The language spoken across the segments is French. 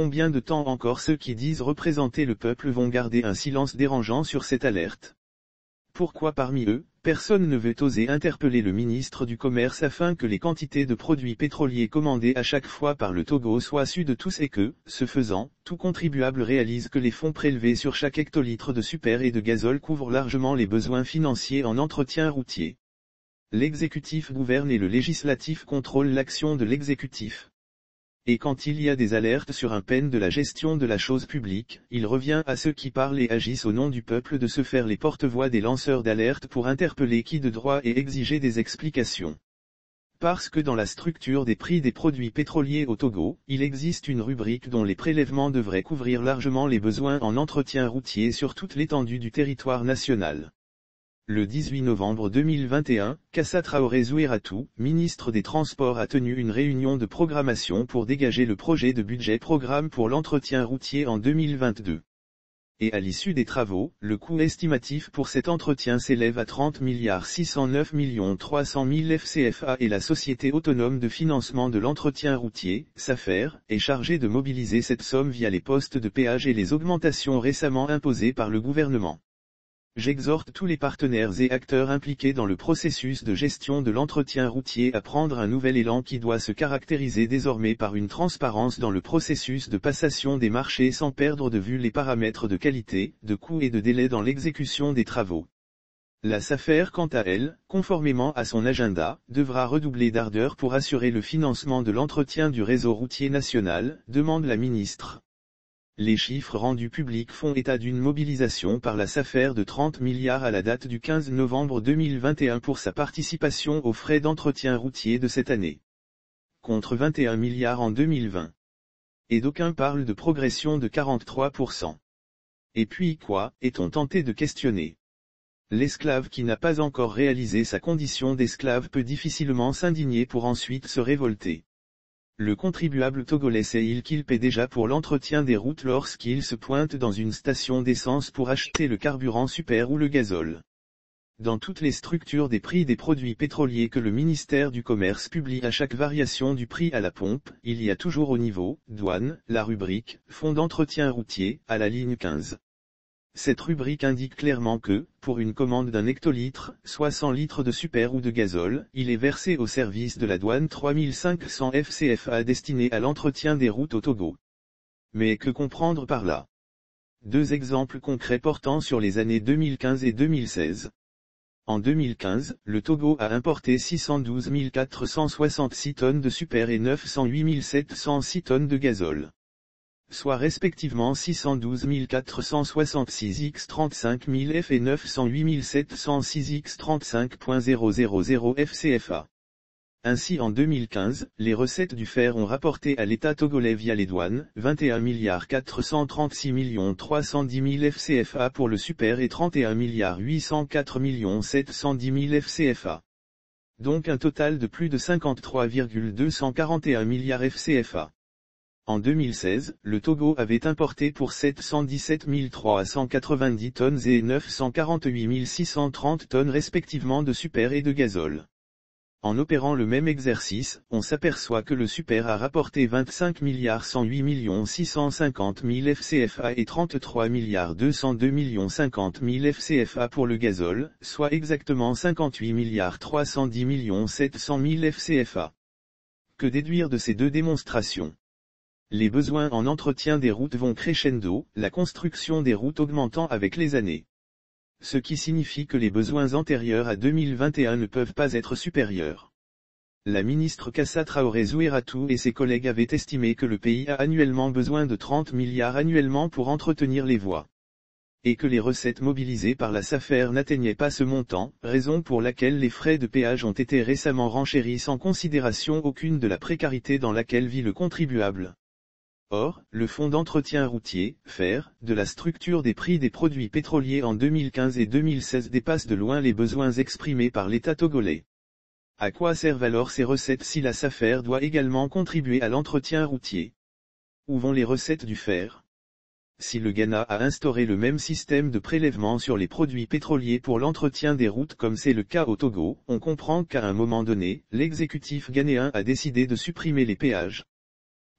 Combien de temps encore ceux qui disent représenter le peuple vont garder un silence dérangeant sur cette alerte? Pourquoi parmi eux, personne ne veut oser interpeller le ministre du Commerce afin que les quantités de produits pétroliers commandés à chaque fois par le Togo soient sues de tous et que, ce faisant, tout contribuable réalise que les fonds prélevés sur chaque hectolitre de super et de gazole couvrent largement les besoins financiers en entretien routier. L'exécutif gouverne et le législatif contrôle l'action de l'exécutif. Et quand il y a des alertes sur un peine de la gestion de la chose publique, il revient à ceux qui parlent et agissent au nom du peuple de se faire les porte-voix des lanceurs d'alerte pour interpeller qui de droit et exiger des explications. Parce que dans la structure des prix des produits pétroliers au Togo, il existe une rubrique dont les prélèvements devraient couvrir largement les besoins en entretien routier sur toute l'étendue du territoire national. Le 18 novembre 2021, Kassa Traoré Zouératou, ministre des Transports, a tenu une réunion de programmation pour dégager le projet de budget programme pour l'entretien routier en 2022. Et à l'issue des travaux, le coût estimatif pour cet entretien s'élève à 30 609 300 000 FCFA et la Société autonome de financement de l'entretien routier, SAFER, est chargée de mobiliser cette somme via les postes de péage et les augmentations récemment imposées par le gouvernement. J'exhorte tous les partenaires et acteurs impliqués dans le processus de gestion de l'entretien routier à prendre un nouvel élan qui doit se caractériser désormais par une transparence dans le processus de passation des marchés sans perdre de vue les paramètres de qualité, de coût et de délai dans l'exécution des travaux. La SAFER, quant à elle, conformément à son agenda, devra redoubler d'ardeur pour assurer le financement de l'entretien du réseau routier national, demande la ministre. Les chiffres rendus publics font état d'une mobilisation par la SAFER de 30 milliards à la date du 15 novembre 2021 pour sa participation aux frais d'entretien routier de cette année. Contre 21 milliards en 2020. Et d'aucuns parlent de progression de 43%. Et puis quoi, est-on tenté de questionner? L'esclave qui n'a pas encore réalisé sa condition d'esclave peut difficilement s'indigner pour ensuite se révolter. Le contribuable togolais sait-il qu'il paie déjà pour l'entretien des routes lorsqu'il se pointe dans une station d'essence pour acheter le carburant super ou le gazole? Dans toutes les structures des prix des produits pétroliers que le ministère du Commerce publie à chaque variation du prix à la pompe, il y a toujours au niveau, douane, la rubrique, fonds d'entretien routier, à la ligne 15. Cette rubrique indique clairement que, pour une commande d'un hectolitre, soit 100 litres de super ou de gazole, il est versé au service de la douane 3500 FCFA destinés à l'entretien des routes au Togo. Mais que comprendre par là? Deux exemples concrets portant sur les années 2015 et 2016. En 2015, le Togo a importé 612 466 tonnes de super et 908 706 tonnes de gazole. Soit respectivement 612 466 x 35 000 F et 908 706 x 35.000 FCFA. Ainsi en 2015, les recettes du fer ont rapporté à l'État togolais via les douanes, 21 436 310 000 FCFA pour le super et 31 804 710 000 FCFA. Donc un total de plus de 53,241 milliards FCFA. En 2016, le Togo avait importé pour 717 390 tonnes et 948 630 tonnes respectivement de super et de gazole. En opérant le même exercice, on s'aperçoit que le super a rapporté 25 108 650 000 FCFA et 33 202 50 000 FCFA pour le gazole, soit exactement 58 310 700 000 FCFA. Que déduire de ces deux démonstrations? Les besoins en entretien des routes vont crescendo, la construction des routes augmentant avec les années. Ce qui signifie que les besoins antérieurs à 2021 ne peuvent pas être supérieurs. La ministre Kassa Traoré Zouératou et ses collègues avaient estimé que le pays a annuellement besoin de 30 milliards annuellement pour entretenir les voies. Et que les recettes mobilisées par la SAFER n'atteignaient pas ce montant, raison pour laquelle les frais de péage ont été récemment renchéris sans considération aucune de la précarité dans laquelle vit le contribuable. Or, le fonds d'entretien routier, FER, de la structure des prix des produits pétroliers en 2015 et 2016 dépasse de loin les besoins exprimés par l'État togolais. À quoi servent alors ces recettes si la SAFER doit également contribuer à l'entretien routier? Où vont les recettes du FER? Si le Ghana a instauré le même système de prélèvement sur les produits pétroliers pour l'entretien des routes comme c'est le cas au Togo, on comprend qu'à un moment donné, l'exécutif ghanéen a décidé de supprimer les péages.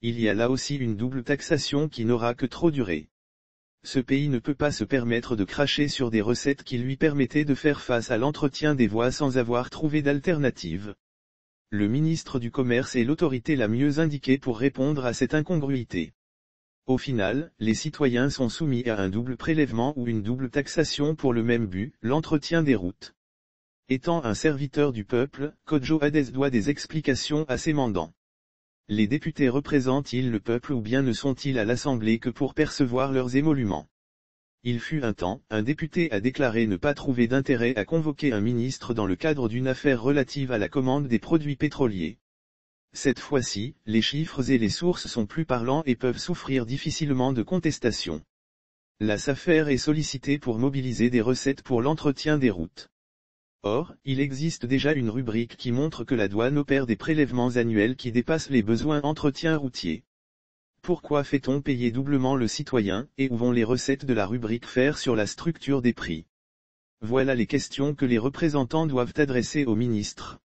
il y a là aussi une double taxation qui n'aura que trop duré. Ce pays ne peut pas se permettre de cracher sur des recettes qui lui permettaient de faire face à l'entretien des voies sans avoir trouvé d'alternative. Le ministre du Commerce est l'autorité la mieux indiquée pour répondre à cette incongruité. Au final, les citoyens sont soumis à un double prélèvement ou une double taxation pour le même but, l'entretien des routes. Étant un serviteur du peuple, Kojo Hades doit des explications à ses mandants. Les députés représentent-ils le peuple ou bien ne sont-ils à l'Assemblée que pour percevoir leurs émoluments? Il fut un temps, un député a déclaré ne pas trouver d'intérêt à convoquer un ministre dans le cadre d'une affaire relative à la commande des produits pétroliers. Cette fois-ci, les chiffres et les sources sont plus parlants et peuvent souffrir difficilement de contestation. La SAFER est sollicitée pour mobiliser des recettes pour l'entretien des routes. Or, il existe déjà une rubrique qui montre que la douane opère des prélèvements annuels qui dépassent les besoins entretien routier. Pourquoi fait-on payer doublement le citoyen, et où vont les recettes de la rubrique faire sur la structure des prix? Voilà les questions que les représentants doivent adresser au ministre.